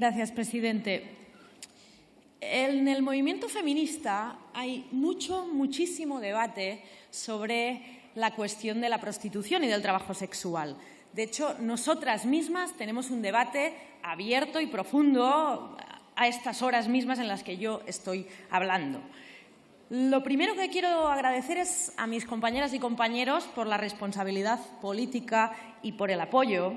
Gracias, presidente. En el movimiento feminista hay muchísimo debate sobre la cuestión de la prostitución y del trabajo sexual. De hecho, nosotras mismas tenemos un debate abierto y profundo a estas horas mismas en las que yo estoy hablando. Lo primero que quiero agradecer es a mis compañeras y compañeros por la responsabilidad política y por el apoyo.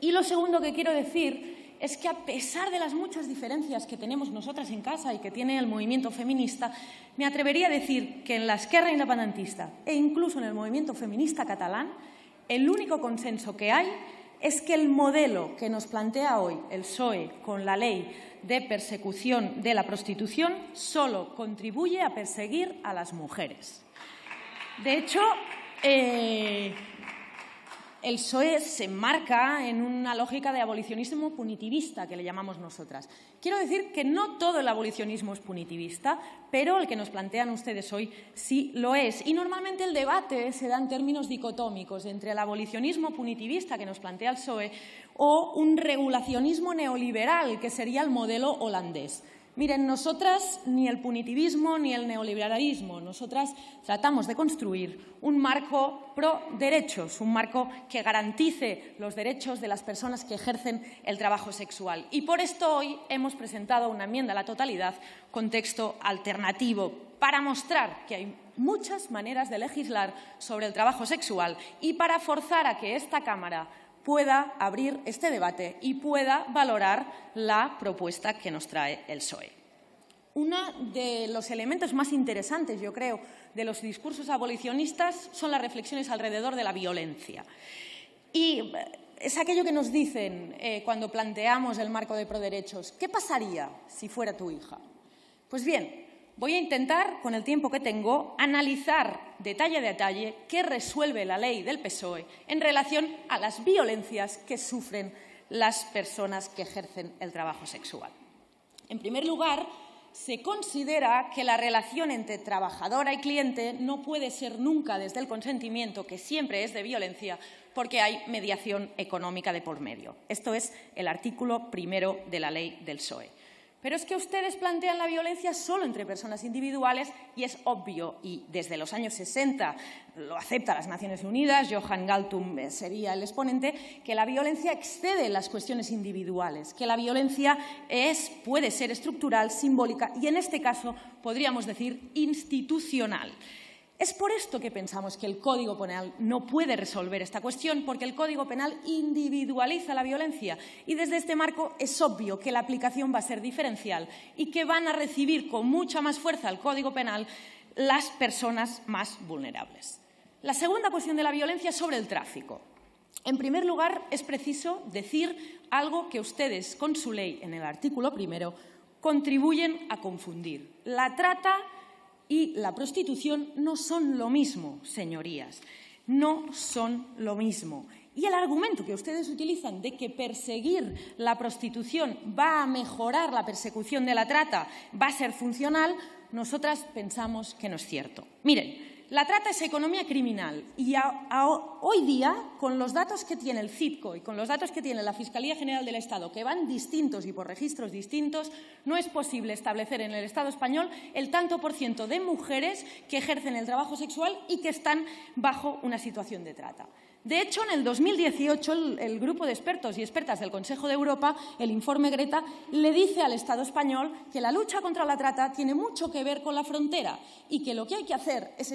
Y lo segundo que quiero decir es que, a pesar de las muchas diferencias que tenemos nosotras en casa y que tiene el movimiento feminista, me atrevería a decir que en la Esquerra Independentista e incluso en el movimiento feminista catalán, el único consenso que hay es que el modelo que nos plantea hoy el PSOE con la ley de persecución de la prostitución solo contribuye a perseguir a las mujeres. De hecho, el PSOE se enmarca en una lógica de abolicionismo punitivista, que le llamamos nosotras. Quiero decir que no todo el abolicionismo es punitivista, pero el que nos plantean ustedes hoy sí lo es. Y normalmente el debate se da en términos dicotómicos entre el abolicionismo punitivista que nos plantea el PSOE o un regulacionismo neoliberal, que sería el modelo holandés. Miren, nosotras ni el punitivismo ni el neoliberalismo. Nosotras tratamos de construir un marco pro derechos, un marco que garantice los derechos de las personas que ejercen el trabajo sexual. Y por esto hoy hemos presentado una enmienda a la totalidad con texto alternativo para mostrar que hay muchas maneras de legislar sobre el trabajo sexual y para forzar a que esta Cámara pueda abrir este debate y pueda valorar la propuesta que nos trae el PSOE. Uno de los elementos más interesantes, yo creo, de los discursos abolicionistas son las reflexiones alrededor de la violencia. Y es aquello que nos dicen cuando planteamos el marco de proderechos. ¿Qué pasaría si fuera tu hija? Pues bien, voy a intentar, con el tiempo que tengo, analizar detalle a detalle qué resuelve la ley del PSOE en relación a las violencias que sufren las personas que ejercen el trabajo sexual. En primer lugar, se considera que la relación entre trabajadora y cliente no puede ser nunca desde el consentimiento, que siempre es de violencia, porque hay mediación económica de por medio. Esto es el artículo primero de la ley del PSOE. Pero es que ustedes plantean la violencia solo entre personas individuales y es obvio, y desde los años 60 lo acepta las Naciones Unidas, Johan Galtung sería el exponente, que la violencia excede las cuestiones individuales, que la violencia puede ser estructural, simbólica y, en este caso, podríamos decir institucional. Es por esto que pensamos que el Código Penal no puede resolver esta cuestión, porque el Código Penal individualiza la violencia y desde este marco es obvio que la aplicación va a ser diferencial y que van a recibir con mucha más fuerza el Código Penal las personas más vulnerables. La segunda cuestión de la violencia es sobre el tráfico. En primer lugar, es preciso decir algo que ustedes, con su ley en el artículo primero, contribuyen a confundir. La trata y la prostitución no son lo mismo, señorías, no son lo mismo. Y el argumento que ustedes utilizan de que perseguir la prostitución va a mejorar la persecución de la trata, va a ser funcional, nosotras pensamos que no es cierto. Miren, la trata es economía criminal y hoy día, con los datos que tiene el CITCO y con los datos que tiene la Fiscalía General del Estado, que van distintos y por registros distintos, no es posible establecer en el Estado español el tanto por ciento de mujeres que ejercen el trabajo sexual y que están bajo una situación de trata. De hecho, en el 2018, el grupo de expertos y expertas del Consejo de Europa, el informe Greta, le dice al Estado español que la lucha contra la trata tiene mucho que ver con la frontera y que lo que hay que hacer es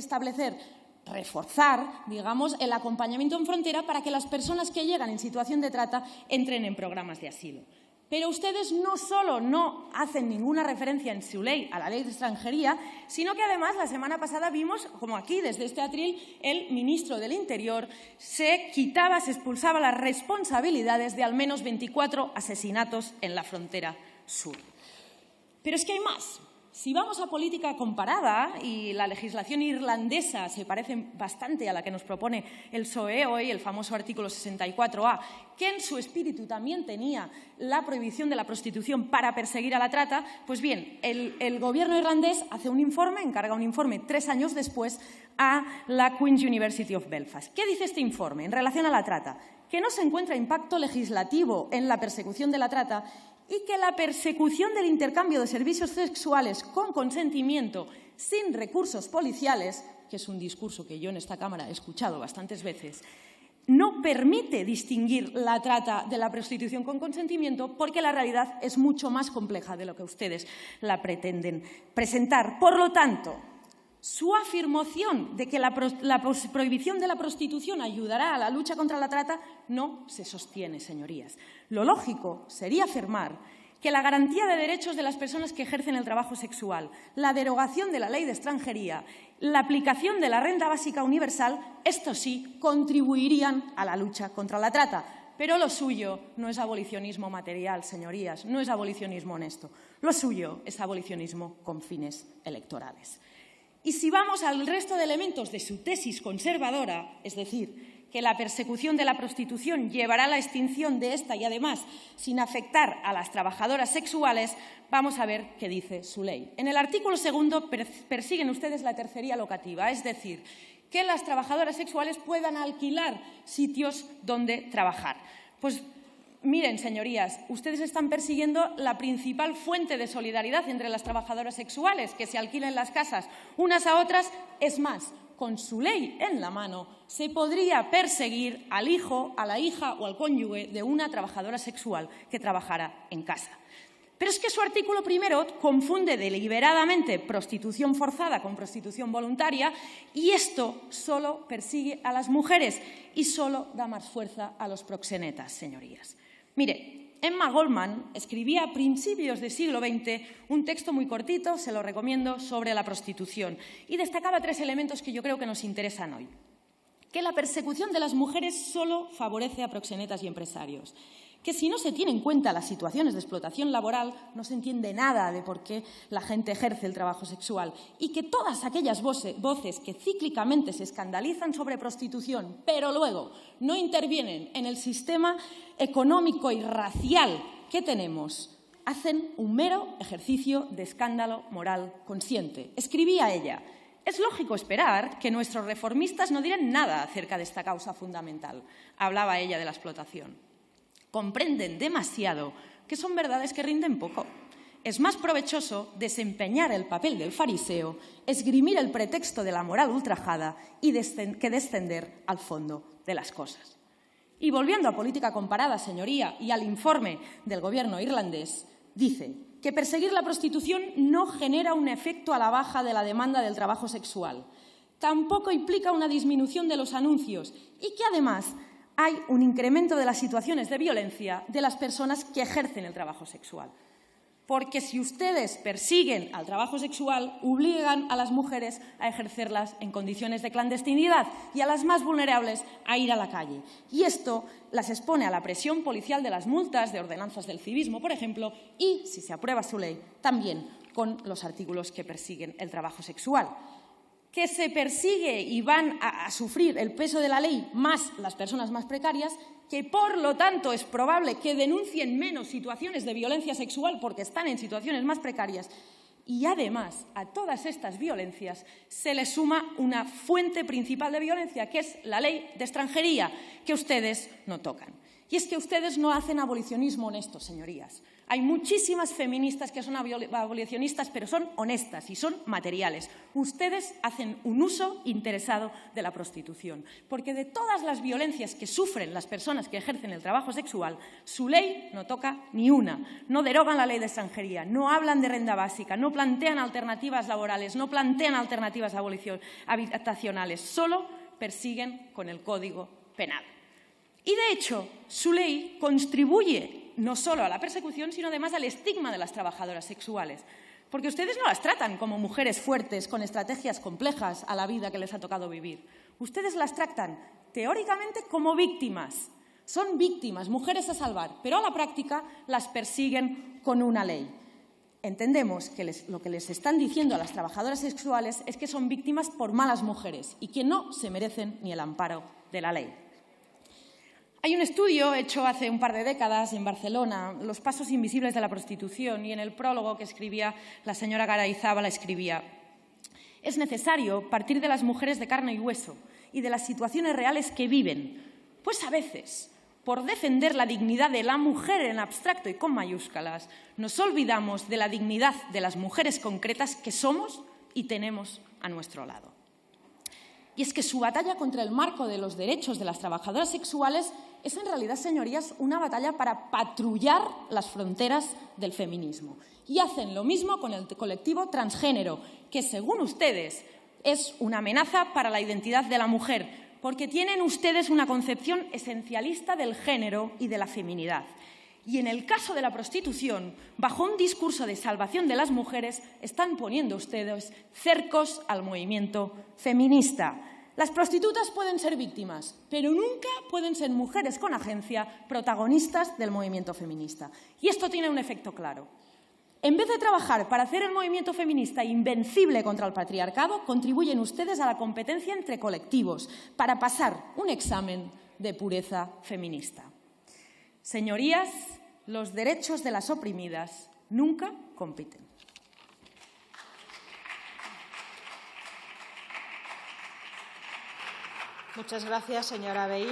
reforzar, digamos, el acompañamiento en frontera para que las personas que llegan en situación de trata entren en programas de asilo. Pero ustedes no solo no hacen ninguna referencia en su ley a la ley de extranjería, sino que además la semana pasada vimos como aquí, desde este atril, el ministro del Interior se expulsaba las responsabilidades de al menos 24 asesinatos en la frontera sur. Pero es que hay más. Si vamos a política comparada, y la legislación irlandesa se parece bastante a la que nos propone el PSOE hoy, el famoso artículo 64A, que en su espíritu también tenía la prohibición de la prostitución para perseguir a la trata, pues bien, el Gobierno irlandés hace un informe, encarga un informe 3 años después a la Queen's University of Belfast. ¿Qué dice este informe en relación a la trata? Que no se encuentra impacto legislativo en la persecución de la trata y que la persecución del intercambio de servicios sexuales con consentimiento sin recursos policiales, que es un discurso que yo en esta Cámara he escuchado bastantes veces, no permite distinguir la trata de la prostitución con consentimiento porque la realidad es mucho más compleja de lo que ustedes la pretenden presentar. Por lo tanto, su afirmación de que la prohibición de la prostitución ayudará a la lucha contra la trata no se sostiene, señorías. Lo lógico sería afirmar que la garantía de derechos de las personas que ejercen el trabajo sexual, la derogación de la ley de extranjería, la aplicación de la renta básica universal, esto sí, contribuirían a la lucha contra la trata. Pero lo suyo no es abolicionismo material, señorías, no es abolicionismo honesto. Lo suyo es abolicionismo con fines electorales. Y si vamos al resto de elementos de su tesis conservadora, es decir, que la persecución de la prostitución llevará a la extinción de esta y, además, sin afectar a las trabajadoras sexuales, vamos a ver qué dice su ley. En el artículo 2 persiguen ustedes la tercería locativa, es decir, que las trabajadoras sexuales puedan alquilar sitios donde trabajar. Pues miren, señorías, ustedes están persiguiendo la principal fuente de solidaridad entre las trabajadoras sexuales, que se alquilen las casas unas a otras. Es más, con su ley en la mano, se podría perseguir al hijo, a la hija o al cónyuge de una trabajadora sexual que trabajara en casa. Pero es que su artículo 1 confunde deliberadamente prostitución forzada con prostitución voluntaria y esto solo persigue a las mujeres y solo da más fuerza a los proxenetas, señorías. Mire, Emma Goldman escribía a principios del siglo XX un texto muy cortito, se lo recomiendo, sobre la prostitución y destacaba 3 elementos que yo creo que nos interesan hoy. Que la persecución de las mujeres solo favorece a proxenetas y empresarios. Que si no se tiene en cuenta las situaciones de explotación laboral, no se entiende nada de por qué la gente ejerce el trabajo sexual. Y que todas aquellas voces que cíclicamente se escandalizan sobre prostitución, pero luego no intervienen en el sistema económico y racial que tenemos, hacen un mero ejercicio de escándalo moral consciente. Escribía ella: es lógico esperar que nuestros reformistas no dirán nada acerca de esta causa fundamental. Hablaba ella de la explotación. Comprenden demasiado que son verdades que rinden poco. Es más provechoso desempeñar el papel del fariseo, esgrimir el pretexto de la moral ultrajada que descender al fondo de las cosas. Y volviendo a política comparada, señoría, y al informe del Gobierno irlandés, dice que perseguir la prostitución no genera un efecto a la baja de la demanda del trabajo sexual. Tampoco implica una disminución de los anuncios y que, además, hay un incremento de las situaciones de violencia de las personas que ejercen el trabajo sexual. Porque si ustedes persiguen al trabajo sexual, obligan a las mujeres a ejercerlas en condiciones de clandestinidad y a las más vulnerables a ir a la calle. Y esto las expone a la presión policial de las multas, de ordenanzas del civismo, por ejemplo, y, si se aprueba su ley, también con los artículos que persiguen el trabajo sexual. Que se persigue y van a sufrir el peso de la ley más las personas más precarias, que por lo tanto es probable que denuncien menos situaciones de violencia sexual porque están en situaciones más precarias. Y además a todas estas violencias se le suma una fuente principal de violencia, que es la ley de extranjería, que ustedes no tocan. Y es que ustedes no hacen abolicionismo honesto, señorías. Hay muchísimas feministas que son abolicionistas, pero son honestas y son materiales. Ustedes hacen un uso interesado de la prostitución, porque de todas las violencias que sufren las personas que ejercen el trabajo sexual, su ley no toca ni una. No derogan la ley de extranjería, no hablan de renta básica, no plantean alternativas laborales, no plantean alternativas habitacionales, solo persiguen con el Código Penal. Y, de hecho, su ley contribuye no solo a la persecución, sino además al estigma de las trabajadoras sexuales. Porque ustedes no las tratan como mujeres fuertes con estrategias complejas a la vida que les ha tocado vivir. Ustedes las tratan teóricamente como víctimas. Son víctimas, mujeres a salvar, pero a la práctica las persiguen con una ley. Entendemos que lo que les están diciendo a las trabajadoras sexuales es que son víctimas por malas mujeres y que no se merecen ni el amparo de la ley. Hay un estudio hecho hace un par de décadas en Barcelona, Los pasos invisibles de la prostitución, y en el prólogo que escribía la señora Garayzábal escribía: es necesario partir de las mujeres de carne y hueso y de las situaciones reales que viven, pues a veces por defender la dignidad de la mujer en abstracto y con mayúsculas, nos olvidamos de la dignidad de las mujeres concretas que somos y tenemos a nuestro lado. Y es que su batalla contra el marco de los derechos de las trabajadoras sexuales es en realidad, señorías, una batalla para patrullar las fronteras del feminismo. Y hacen lo mismo con el colectivo transgénero, que según ustedes es una amenaza para la identidad de la mujer, porque tienen ustedes una concepción esencialista del género y de la feminidad. Y en el caso de la prostitución, bajo un discurso de salvación de las mujeres, están poniendo ustedes cercos al movimiento feminista. Las prostitutas pueden ser víctimas, pero nunca pueden ser mujeres con agencia protagonistas del movimiento feminista. Y esto tiene un efecto claro. En vez de trabajar para hacer el movimiento feminista invencible contra el patriarcado, contribuyen ustedes a la competencia entre colectivos para pasar un examen de pureza feminista. Señorías, los derechos de las oprimidas nunca compiten. Muchas gracias, señora Vehí.